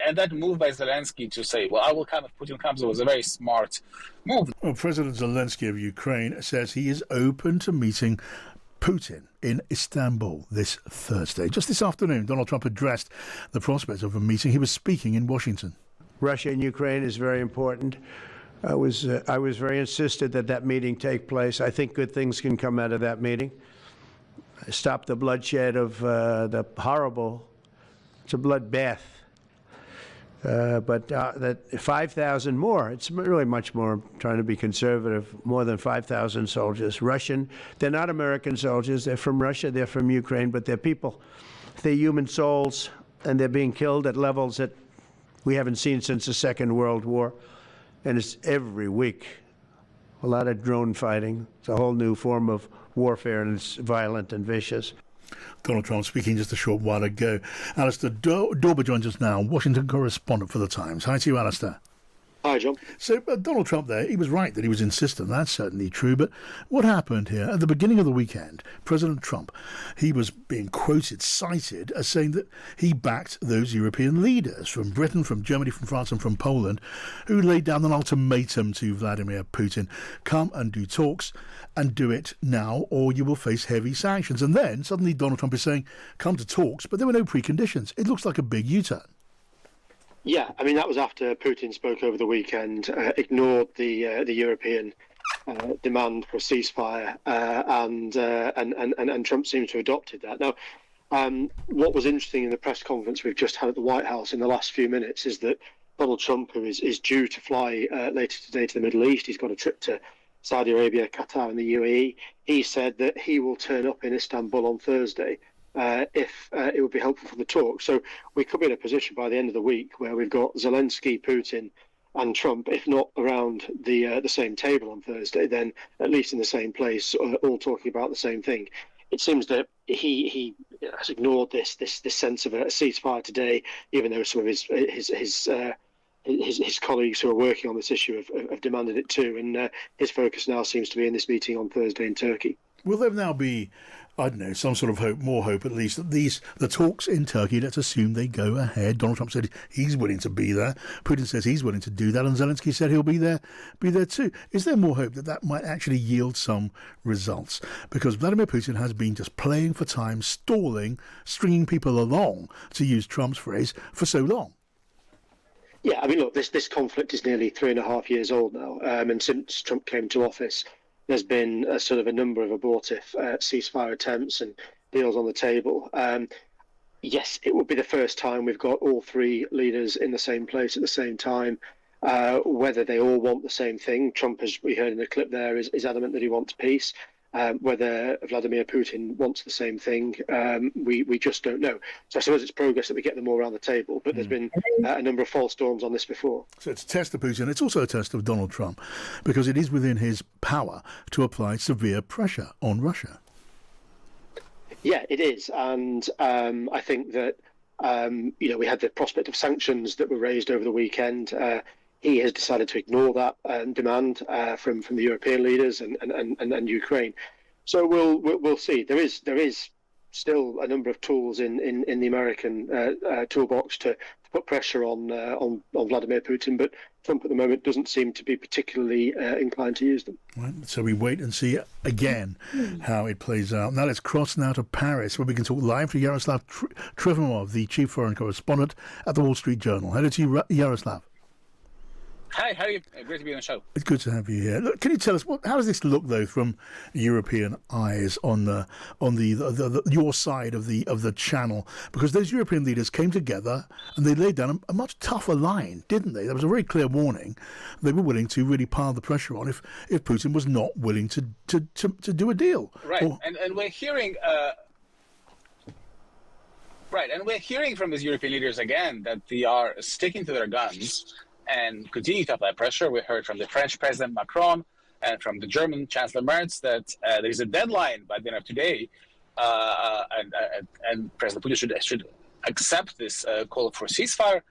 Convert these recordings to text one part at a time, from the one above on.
And that move by Zelensky to say, well, I will come if Putin comes, was a very smart move. Well, President Zelensky of Ukraine says he is open to meeting Putin in Istanbul this Thursday. Just this afternoon, Donald Trump addressed the prospect of a meeting. He was speaking in Washington. Russia and Ukraine is very important. I was very insistent that that meeting take place. I think good things can come out of that meeting. Stop the bloodshed of the horrible, it's a bloodbath. But that 5,000 more, it's really much more, trying to be conservative, more than 5,000 soldiers. Russian, they're not American soldiers, they're from Russia, they're from Ukraine, but they're people. They're human souls, and they're being killed at levels that we haven't seen since the Second World War. And it's every week. A lot of drone fighting. It's a whole new form of warfare, and it's violent and vicious. Donald Trump speaking just a short while ago. Alistair Dorber joins us now, Washington correspondent for The Times. Hi to you, Alistair. Hi, John. So Donald Trump there, he was right that he was insistent. That's certainly true. But what happened here at the beginning of the weekend, President Trump, he was being cited as saying that he backed those European leaders from Britain, from Germany, from France and from Poland, who laid down an ultimatum to Vladimir Putin. Come and do talks and do it now or you will face heavy sanctions. And then suddenly Donald Trump is saying, come to talks, but there were no preconditions. It looks like a big U-turn. Yeah, I mean, that was after Putin spoke over the weekend, ignored the European demand for a ceasefire, and Trump seems to have adopted that. Now, what was interesting in the press conference we've just had at the White House in the last few minutes is that Donald Trump, who is due to fly later today to the Middle East, he's got a trip to Saudi Arabia, Qatar and the UAE, he said that he will turn up in Istanbul on Thursday if it would be helpful for the talk. So we could be in a position by the end of the week where we've got Zelensky, Putin and Trump, if not around the same table on Thursday, then at least in the same place, all talking about the same thing. It seems that he has ignored this sense of a ceasefire today, even though some of his colleagues who are working on this issue have demanded it too. And his focus now seems to be in this meeting on Thursday in Turkey. Will there now be, I don't know, some sort of hope, more hope at least, that the talks in Turkey, let's assume they go ahead. Donald Trump said he's willing to be there. Putin says he's willing to do that, and Zelensky said he'll be there too. Is there more hope that that might actually yield some results? Because Vladimir Putin has been just playing for time, stalling, stringing people along, to use Trump's phrase, for so long. Yeah, I mean, look, this conflict is nearly 3.5 years old now, and since Trump came to office, there's been a sort of a number of abortive ceasefire attempts and deals on the table. Yes, it would be the first time we've got all three leaders in the same place at the same time. Whether they all want the same thing, Trump, as we heard in the clip there, is adamant that he wants peace. Whether Vladimir Putin wants the same thing, we just don't know. So I suppose it's progress that we get them all around the table, but there's been a number of false storms on this before. So it's a test of Putin. It's also a test of Donald Trump, because it is within his power to apply severe pressure on Russia. Yeah, it is. And I think that, we had the prospect of sanctions that were raised over the weekend. He has decided to ignore that demand from the European leaders and Ukraine. So we'll see. There is still a number of tools in the American toolbox to put pressure on Vladimir Putin, but Trump at the moment doesn't seem to be particularly inclined to use them. Right, so we wait and see again how it plays out. Now let's cross now to Paris, where we can talk live to Yaroslav Trofimov, the Chief Foreign Correspondent at the Wall Street Journal. Hello to you, Yaroslav. Hi, how are you? Great to be on the show. It's good to have you here. Look, can you tell us how does this look, though, from European eyes on your side of the channel? Because those European leaders came together and they laid down a much tougher line, didn't they? There was a very clear warning. They were willing to really pile the pressure on if Putin was not willing to do a deal. Right, and we're hearing. Right, and we're hearing from these European leaders again that they are sticking to their guns and continue to apply pressure. We heard from the French President Macron and from the German Chancellor Merz that there is a deadline by the end of today, and President Putin should accept this call for ceasefire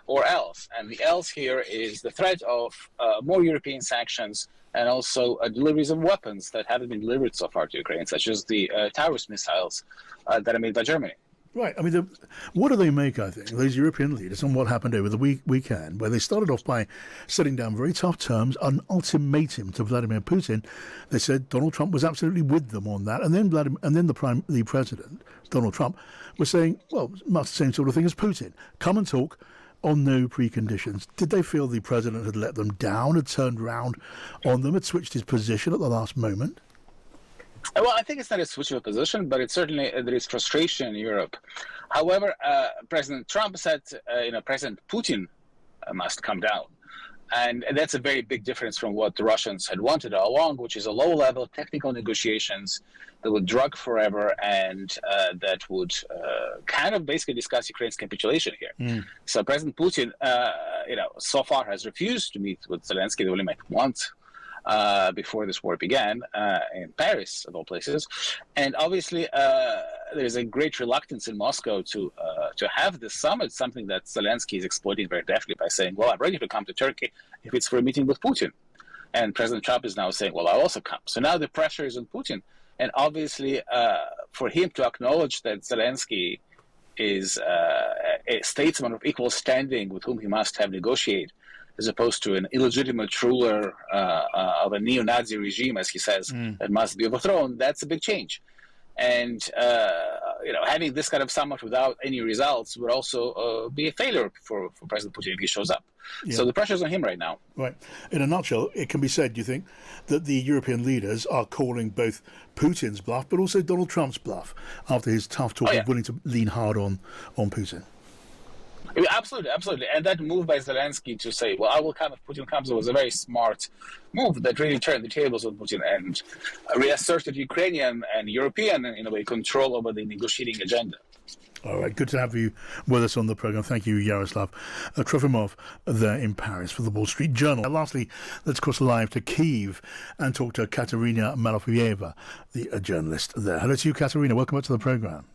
or else. And the else here is the threat of more European sanctions and also deliveries of weapons that haven't been delivered so far to Ukraine, such as the Taurus missiles that are made by Germany. Right. I mean, what do they make, I think, those European leaders on what happened over the weekend, where they started off by setting down very tough terms, an ultimatum to Vladimir Putin. They said Donald Trump was absolutely with them on that. And then the president, Donald Trump, was saying, well, much the same sort of thing as Putin. Come and talk on no preconditions. Did they feel the president had let them down, had turned around on them, had switched his position at the last moment? Well, I think it's not a switch of a position, but it's certainly there is frustration in Europe. However, President Trump said, President Putin must come down. And that's a very big difference from what the Russians had wanted all along, which is a low-level technical negotiations that would drag forever and that would kind of basically discuss Ukraine's capitulation here. So President Putin, so far has refused to meet with Zelensky. They only met once before this war began in Paris, of all places. And obviously, there's a great reluctance in Moscow to have this summit, something that Zelensky is exploiting very deftly by saying, well, I'm ready to come to Turkey if it's for a meeting with Putin. And President Trump is now saying, well, I'll also come. So now the pressure is on Putin. And obviously, for him to acknowledge that Zelensky is a statesman of equal standing with whom he must have negotiated, as opposed to an illegitimate ruler of a neo-Nazi regime, as he says, that must be overthrown, that's a big change. And, having this kind of summit without any results would also be a failure for President Putin if he shows up. Yeah. So the pressure's on him right now. Right. In a nutshell, it can be said, do you think, that the European leaders are calling both Putin's bluff, but also Donald Trump's bluff after his tough talk of willing to lean hard on Putin? Absolutely, absolutely. And that move by Zelensky to say, well, I will come if Putin comes, was a very smart move that really turned the tables on Putin and reasserted Ukrainian and European, in a way, control over the negotiating agenda. All right, good to have you with us on the programme. Thank you, Yaroslav. Trofimov there in Paris for the Wall Street Journal. And lastly, let's cross live to Kyiv and talk to Katerina Malofyeva, the journalist there. Hello to you, Katerina. Welcome back to the programme.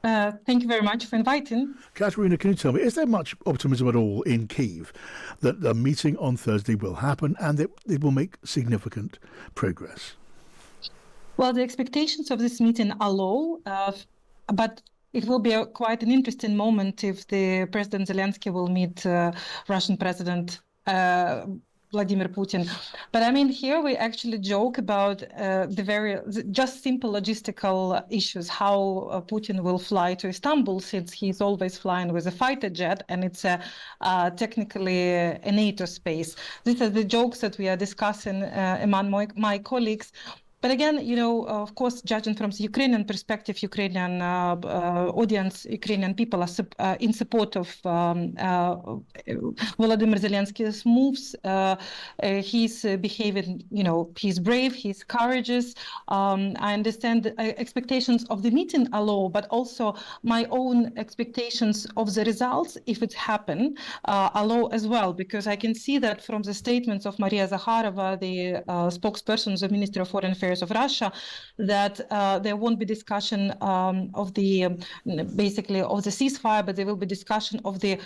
Thank you very much for inviting. Katerina, can you tell me, is there much optimism at all in Kyiv that the meeting on Thursday will happen and that it will make significant progress? Well, the expectations of this meeting are low, but it will be quite an interesting moment if the President Zelensky will meet Russian President Vladimir Putin. But I mean, here we actually joke about just simple logistical issues, how Putin will fly to Istanbul, since he's always flying with a fighter jet, and it's technically a NATO space. These are the jokes that we are discussing among my colleagues. But again, of course, judging from the Ukrainian perspective, Ukrainian audience, Ukrainian people are in support of Volodymyr Zelensky's moves. He's behaving, he's brave, he's courageous. I understand the expectations of the meeting are low, but also my own expectations of the results, if it happen, are low as well, because I can see that from the statements of Maria Zakharova, the spokesperson of the Ministry of Foreign Affairs of Russia, that there won't be discussion of the ceasefire, but there will be discussion of the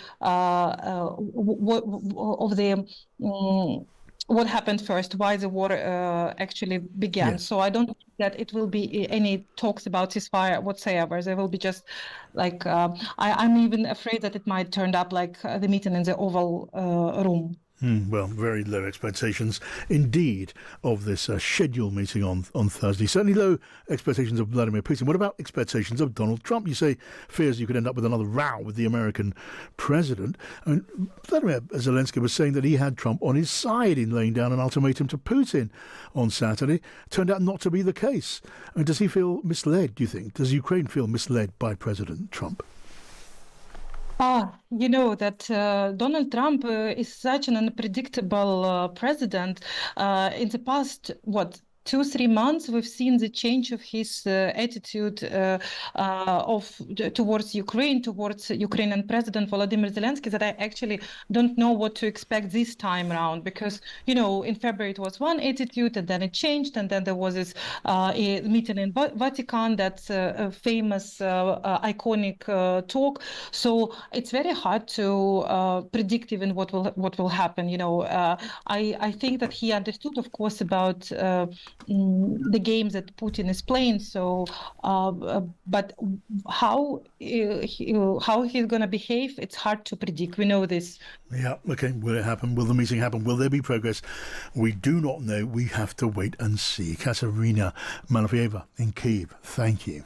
what happened first, why the war actually began. Yes. So I don't think that it will be any talks about ceasefire whatsoever. There will be just like I'm even afraid that it might turn up like the meeting in the Oval Room. Well, very low expectations indeed of this scheduled meeting on Thursday. Certainly low expectations of Vladimir Putin. What about expectations of Donald Trump? You say fears you could end up with another row with the American president. I mean, Vladimir Zelensky was saying that he had Trump on his side in laying down an ultimatum to Putin on Saturday. Turned out not to be the case. I mean, does he feel misled, do you think? Does Ukraine feel misled by President Trump? You know that Donald Trump is such an unpredictable president. In the past, 2-3 months, we've seen the change of his attitude towards Ukraine, towards Ukrainian President Volodymyr Zelensky, that I actually don't know what to expect this time around. Because, in February it was one attitude, and then it changed, and then there was this meeting in Vatican, that's a famous, iconic talk. So it's very hard to predict even what will happen. I think that he understood, of course, about the game that Putin is playing. So, but how he's going to behave, it's hard to predict. We know this. Yeah, okay. Will it happen? Will the meeting happen? Will there be progress? We do not know. We have to wait and see. Katerina Malafieva in Kyiv, thank you.